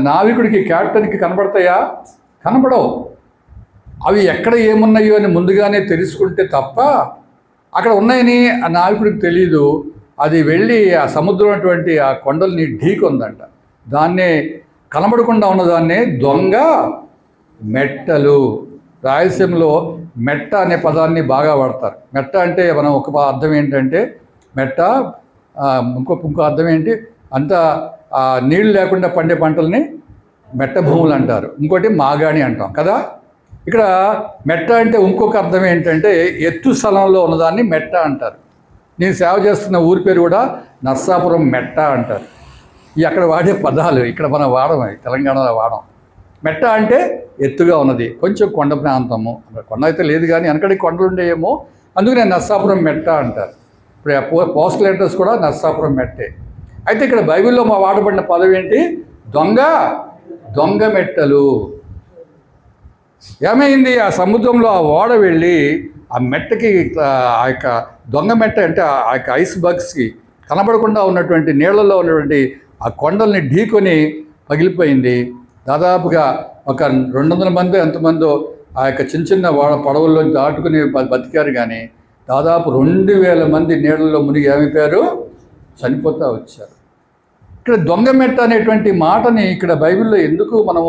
నావికుడికి, క్యాప్టెన్కి కనబడతాయా? కనబడవు. అవి ఎక్కడ ఏమున్నాయో అని ముందుగానే తెలుసుకుంటే తప్ప అక్కడ ఉన్నాయని ఆ నావికుడికి తెలియదు. అది వెళ్ళి ఆ సముద్రం అటువంటి ఆ కొండల్ని ఢీకొందంట. దాన్నే కనబడకుండా ఉన్నదాన్నే దొంగ మెట్టలు. రాయలసీమలో మెట్ట అనే పదాన్ని బాగా వాడతారు. మెట్ట అంటే మనం ఒక అర్థం ఏంటంటే మెట్ట, ఇంకో అర్థం ఏంటి, అంత నీళ్ళు లేకుండా పండే పంటల్ని మెట్ట భూములు అంటారు. ఇంకోటి మాగాణి అంటాం కదా. ఇక్కడ మెట్ట అంటే ఇంకొక అర్థం ఏంటంటే ఎత్తు స్థలంలో ఉన్నదాన్ని మెట్ట అంటారు. నేను సేవ చేస్తున్న ఊరి పేరు కూడా నర్సాపురం మెట్ట అంటారు. అక్కడ వాడే పదాలు ఇక్కడ మనం వాడం, తెలంగాణలో వాడం. మెట్ట అంటే ఎత్తుగా ఉన్నది, కొంచెం కొండ ప్రాంతము. కొండ అయితే లేదు కానీ వెనకడికి కొండలు ఉండేయేమో, అందుకనే నర్సాపురం మెట్ట అంటారు. ఇప్పుడు పోస్టల్ అడ్రస్ కూడా నర్సాపురం మెట్టే. అయితే ఇక్కడ బైబిల్లో వాడబడిన పదం ఏంటి? దొంగ మెట్టలు. ఏమైంది? ఆ సముద్రంలో ఆ ఓడ వెళ్ళి ఆ మెట్టకి, ఆ యొక్క దొంగ మెట్ట అంటే ఆ యొక్క ఐస్ బగ్స్కి కనబడకుండా ఉన్నటువంటి నీళ్లలో ఉన్నటువంటి ఆ కొండల్ని ఢీకొని పగిలిపోయింది. దాదాపుగా ఒక 200 మంది ఎంతమందో ఆ యొక్క చిన్న పడవల్లో దాటుకుని బతికారు, కానీ దాదాపు 2000 మంది నీళ్ళల్లో మునిగి ఏమైపోయారు? చనిపోతూ వచ్చారు. ఇక్కడ దొంగ మెట్ట అనేటువంటి మాటని ఇక్కడ బైబిల్లో ఎందుకు మనం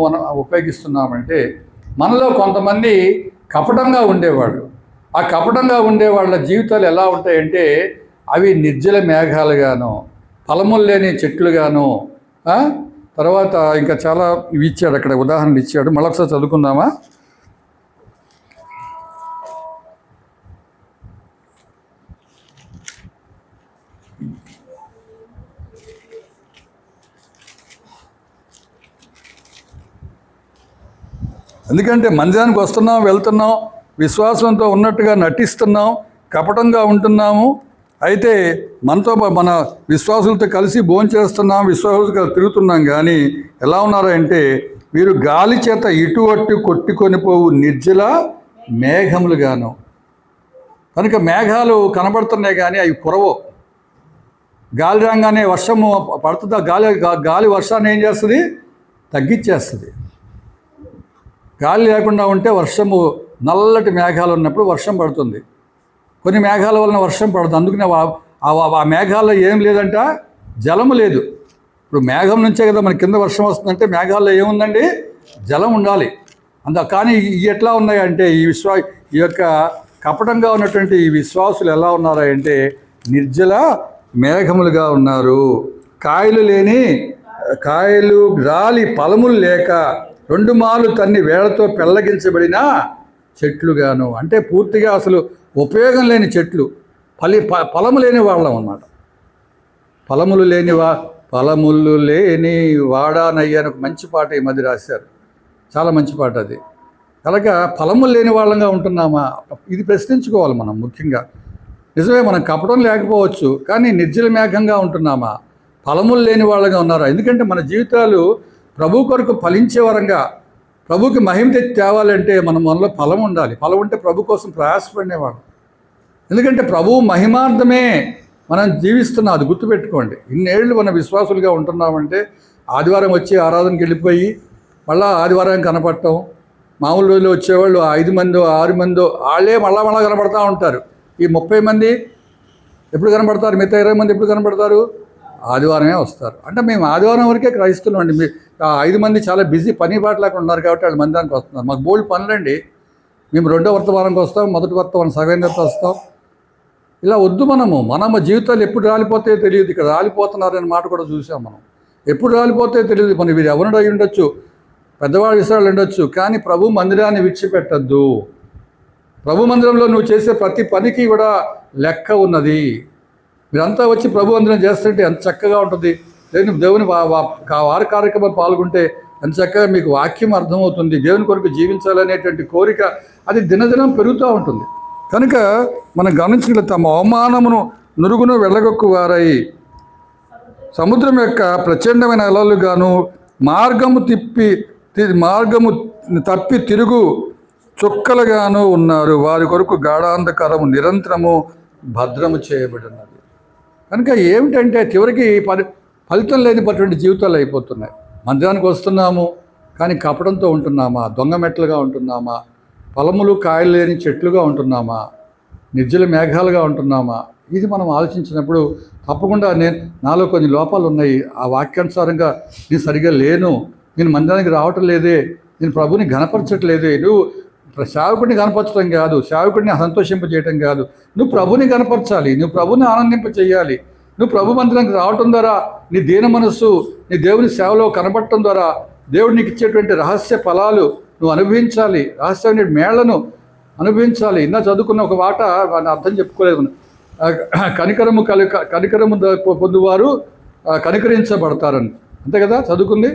ఉపయోగిస్తున్నామంటే మనలో కొంతమంది కపటంగా ఉండేవాళ్ళు. ఆ కపటంగా ఉండే వాళ్ళ జీవితాలు ఎలా ఉంటాయంటే అవి నిర్జల మేఘాలుగాను, ఫలములు లేని చెట్లుగాను, తర్వాత ఇంకా చాలా ఇవి ఇచ్చాడు, అక్కడ ఉదాహరణలు ఇచ్చాడు. మళ్ళొకసారి చదువుకుందామా? ఎందుకంటే మందిరానికి వస్తున్నాం, వెళ్తున్నాం, విశ్వాసంతో ఉన్నట్టుగా నటిస్తున్నాం, కపటంగా ఉంటున్నాము. అయితే మనతో మన విశ్వాసులతో కలిసి భోంచేస్తున్నాం, విశ్వాసులతో తిరుగుతున్నాం, కానీ ఎలా ఉన్నారంటే వీరు గాలి చేత ఇటు అటు కొట్టుకొని పోవు నిర్జల మేఘములుగాను. కనుక మేఘాలు కనబడుతున్నాయి కానీ అవి కురవో. గాలి రాగానే వర్షము పడుతుందా? గాలి వర్షాన్ని ఏం చేస్తుంది? తగ్గించేస్తుంది. గాలి లేకుండా ఉంటే వర్షము, నల్లటి మేఘాలు ఉన్నప్పుడు వర్షం పడుతుంది. కొన్ని మేఘాల వలన వర్షం పడుతుంది. అందుకనే ఆ మేఘాల్లో ఏం లేదంట, జలము లేదు. ఇప్పుడు మేఘం నుంచే కదా మన కింద వర్షం వస్తుందంటే మేఘాల్లో ఏముందండి? జలం ఉండాలి. కానీ ఇవి ఎట్లా ఉన్నాయంటే ఈ యొక్క కపటంగా ఉన్నటువంటి ఈ విశ్వాసులు ఎలా ఉన్నారంటే నిర్జల మేఘములుగా ఉన్నారు. కాయలు రాలి ఫలములు లేక 2 మాలు తన్ని వేళ్లతో పెళ్ళగించబడిన చెట్లుగాను, అంటే పూర్తిగా అసలు ఉపయోగం లేని చెట్లు, ఫలము లేని వాళ్ళం అన్నమాట. ఫలములు లేని వాడానయ్య అని ఒక మంచి పాట ఈ మధ్య రాశారు, చాలా మంచి పాట అది. అలాగా ఫలములు లేని వాళ్ళంగా ఉంటున్నామా, ఇది ప్రశ్నించుకోవాలి మనం ముఖ్యంగా. నిజమే, మనం కపటం లేకపోవచ్చు, కానీ నిర్జల మేఘంగా ఉంటున్నామా, ఫలములు లేని వాళ్ళగా ఉన్నారా? ఎందుకంటే మన జీవితాలు ప్రభు కొరకు ఫలించే వరంగా, ప్రభుకి మహిమ తెచ్చి తేవాలంటే మనలో ఫలం ఉండాలి. ఫలం ఉంటే ప్రభు కోసం ప్రయాసపడినేవాడు. ఎందుకంటే ప్రభువు మహిమార్థమే మనం జీవిస్తున్నాం, అది గుర్తుపెట్టుకోండి. ఇన్నేళ్ళు మన విశ్వాసులుగా ఉంటున్నామంటే ఆదివారం వచ్చి ఆరాధనకి వెళ్ళిపోయి మళ్ళీ ఆదివారం కనపడటం, మామూలు రోజులు వచ్చేవాళ్ళు 5 మందో 6 మందో వాళ్ళే మళ్ళా కనపడతా ఉంటారు. ఈ 30 మంది ఎప్పుడు కనపడతారు? మిగతా 20 మంది ఎప్పుడు కనపడతారు? ఆదివారమే వస్తారు. అంటే మేము ఆదివారం వరకే క్రైస్తవులు అండి. 5 మంది చాలా బిజీ పని బాటలాగా ఉన్నారు కాబట్టి వాళ్ళు మందిరానికి వస్తున్నారు. మాకు బోల్డ్ పనులండి. మేము 2వ వర్తమానంకి వస్తాం, 1వ వర్తమానం సగైనత వస్తాం. ఇలా వద్దు. మన జీవితాలు ఎప్పుడు రాలిపోతాయో తెలియదు. ఇక్కడ రాలిపోతున్నారనే మాట కూడా చూసాం మనం. ఎప్పుడు రాలిపోతాయో తెలియదు. మనం వీరు ఎవరినో అయి ఉండొచ్చు, పెద్దవాళ్ళ విషయాలు ఉండొచ్చు, కానీ ప్రభు మందిరాన్ని విడిచిపెట్టద్దు. ప్రభు మందిరంలో నువ్వు చేసే ప్రతి పనికి కూడా లెక్క ఉన్నది. మీరంతా వచ్చి ప్రభు మందిరం చేస్తుంటే ఎంత చక్కగా ఉంటుంది. దేవుని వారి కార్యక్రమాలు పాల్గొంటే ఎంత చక్కగా మీకు వాక్యం అర్థమవుతుంది. దేవుని కొరకు జీవించాలనేటువంటి కోరిక అది దినదినం పెరుగుతూ ఉంటుంది. కనుక మనం గమనించిన తమ అవమానమును నురుగును వెళ్ళగొక్కు వారై సముద్రం యొక్క ప్రచండమైన అలలుగాను మార్గము తప్పి తిరుగు చుక్కలుగాను ఉన్నారు. వారి కొరకు గాఢాంధకారము నిరంతరము భద్రము చేయబడినది. కనుక ఏమిటంటే చివరికి ఫలితం లేనిటువంటి జీవితాలు అయిపోతున్నాయి. మందిరానికి వస్తున్నాము కానీ కపటంతో ఉంటున్నామా, దొంగ మెట్లుగా ఉంటున్నామా, ఫలములు కాయలు లేని చెట్లుగా ఉంటున్నామా, నిర్జల మేఘాలుగా ఉంటున్నామా? ఇది మనం ఆలోచించినప్పుడు తప్పకుండా నాలో కొన్ని లోపాలు ఉన్నాయి. ఆ వాక్యానుసారంగా నేను సరిగా లేను, నేను మందిరానికి రావటం లేదే, నేను ప్రభుని ఘనపరచట్లేదే. నువ్వు సేవకుడిని కనపరచడం కాదు, సేవకుడిని సంతోషింపజేయటం కాదు, నువ్వు ప్రభుని కనపరచాలి, నువ్వు ప్రభుని ఆనందింప చేయాలి. నువ్వు ప్రభు మందిరానికి రావటం ద్వారా నీ దీన మనస్సు నీ దేవుని సేవలో కనపడటం ద్వారా దేవుడు నీకు ఇచ్చేటువంటి రహస్య ఫలాలు నువ్వు అనుభవించాలి, రహస్యమైన మేళ్లను అనుభవించాలి. ఇన్నా చదువుకున్న ఒక మాట వాడిని అర్థం చెప్పుకోలేదు. కనికరము పొందువారు కనికరించబడతారని, అంతే కదా చదువుకుంది.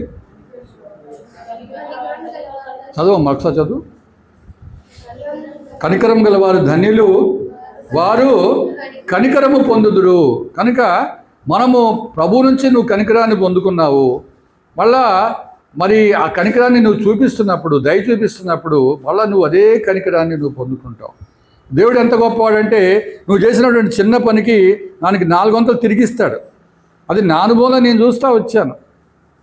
చదువు ఒకసారి చదువు. కనికరం గల వారు ధన్యులు, వారు కనికరము పొందుదురు. కనుక మనము ప్రభు నుంచి నువ్వు కనికరాన్ని పొందుకున్నావు, మళ్ళా మరి ఆ కనికరాన్ని నువ్వు చూపిస్తున్నప్పుడు, దయ చూపిస్తున్నప్పుడు మళ్ళీ నువ్వు అదే కనికరాన్ని నువ్వు పొందుకుంటావు. దేవుడు ఎంత గొప్పవాడంటే నువ్వు చేసినటువంటి చిన్న పనికి దానికి 4 వంతులు తిరిగిస్తాడు. అది నా అనుభవంలో నేను చూస్తూ వచ్చాను.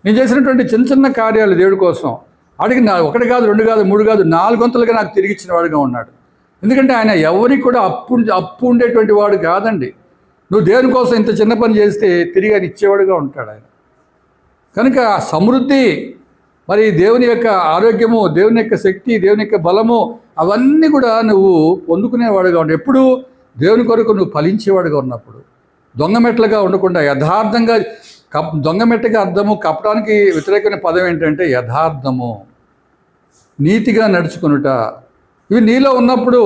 నేను చేసినటువంటి చిన్న కార్యాలు దేవుడి కోసం అడిగి 1 కాదు 2 కాదు 3 కాదు 4 వంతులుగా నాకు తిరిగిచ్చిన వాడుగా ఉన్నాడు. ఎందుకంటే ఆయన ఎవరికి కూడా అప్పు ఉండేటువంటి వాడు కాదండి. నువ్వు దేవుని కోసం ఇంత చిన్న పని చేస్తే తిరిగి ఆయన ఇచ్చేవాడుగా ఉంటాడు ఆయన. కనుక సమృద్ధి, మరి దేవుని యొక్క ఆరోగ్యము, దేవుని యొక్క శక్తి, దేవుని యొక్క బలము అవన్నీ కూడా నువ్వు పొందుకునేవాడుగా ఉంటావు. ఎప్పుడు దేవుని కొరకు నువ్వు ఫలించేవాడుగా ఉన్నప్పుడు, దొంగమెట్లుగా ఉండకుండా యథార్థంగా. దొంగమెట్టగా అర్థము, కపటానికి వ్యతిరేకమైన పదం ఏంటంటే యథార్థము, నీతిగా నడుచుకునుట. ఇవి నీలో ఉన్నప్పుడు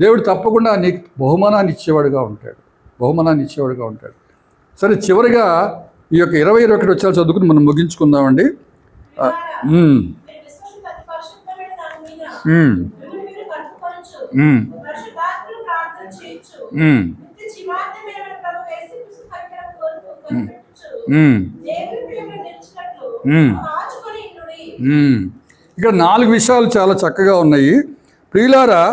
దేవుడు తప్పకుండా నీకు బహుమానాన్ని ఇచ్చేవాడుగా ఉంటాడు. సరే, చివరిగా ఈ యొక్క 20-21 వచ్చాలు చదువుకుని మనం ముగించుకుందామండి. ఇక్కడ 4 విషయాలు చాలా చక్కగా ఉన్నాయి. ప్రియులారా,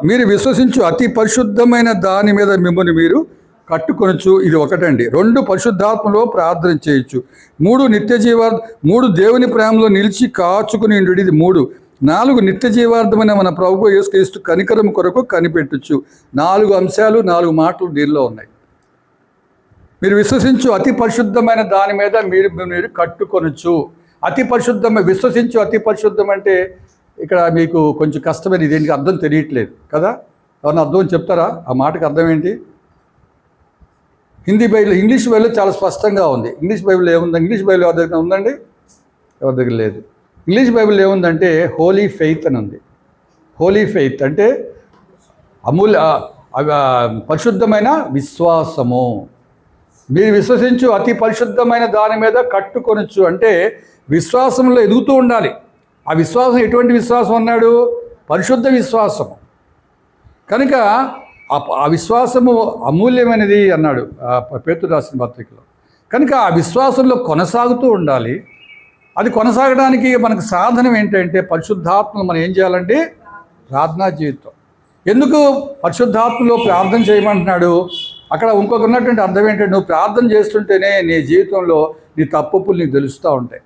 మీరు విశ్వసించు అతి పరిశుద్ధమైన దాని మీద మిమ్మల్ని మీరు కట్టుకొనచ్చు. ఇది ఒకటండి. 2 పరిశుద్ధాత్మలో ప్రార్థన చేయొచ్చు. 3 దేవుని ప్రేమలో నిలిచి కాచుకుని ఉండు. ఇది 3. 4 నిత్య జీవార్థమైన మన ప్రభువు యేసుక్రీస్తు కనికరం కొరకు కనిపెట్టచ్చు. 4 అంశాలు, 4 మాటలు దీనిలో ఉన్నాయి. మీరు విశ్వసించు అతి పరిశుద్ధమైన దాని మీద మీరు కట్టుకొనచ్చు. అతి పరిశుద్ధమైన విశ్వసించు. అతి పరిశుద్ధం అంటే ఇక్కడ మీకు కొంచెం కష్టమైన దీనికి అర్థం తెలియట్లేదు కదా. ఎవరన్నా అర్థం చెప్తారా? ఆ మాటకి అర్థం ఏంటి? హిందీ బైబిల్, ఇంగ్లీష్ బైబిల్ చాలా స్పష్టంగా ఉంది. ఇంగ్లీష్ బైబిల్ ఏముంది? ఇంగ్లీష్ బైబిల్ ఎవరి దగ్గర ఉందండి? ఎవరి దగ్గర లేదు. ఇంగ్లీష్ బైబిల్ ఏముందంటే హోలీ ఫెయిత్ అని ఉంది. హోలీ ఫెయిత్ అంటే పరిశుద్ధమైన విశ్వాసము. మీరు విశ్వసించు అతి పరిశుద్ధమైన దాని మీద కట్టుకొనొచ్చు అంటే విశ్వాసంలో ఎదుగుతూ ఉండాలి. ఆ విశ్వాసం ఎటువంటి విశ్వాసం అన్నాడు? పరిశుద్ధ విశ్వాసము. కనుక ఆ విశ్వాసము అమూల్యమైనది అన్నాడు పేతురు రాసిన పత్రికలో. కనుక ఆ విశ్వాసంలో కొనసాగుతూ ఉండాలి. అది కొనసాగడానికి మనకు సాధనం ఏంటంటే పరిశుద్ధాత్మను మనం ఏం చేయాలంటే ప్రార్థనా జీవితం. ఎందుకు పరిశుద్ధాత్మలో ప్రార్థన చేయమంటున్నాడు? అక్కడ ఇంకొక ఉన్నటువంటి అర్థం ఏంటంటే నువ్వు ప్రార్థన చేస్తుంటేనే నీ జీవితంలో నీ తప్పులు నీకు తెలుస్తూ ఉంటాయి.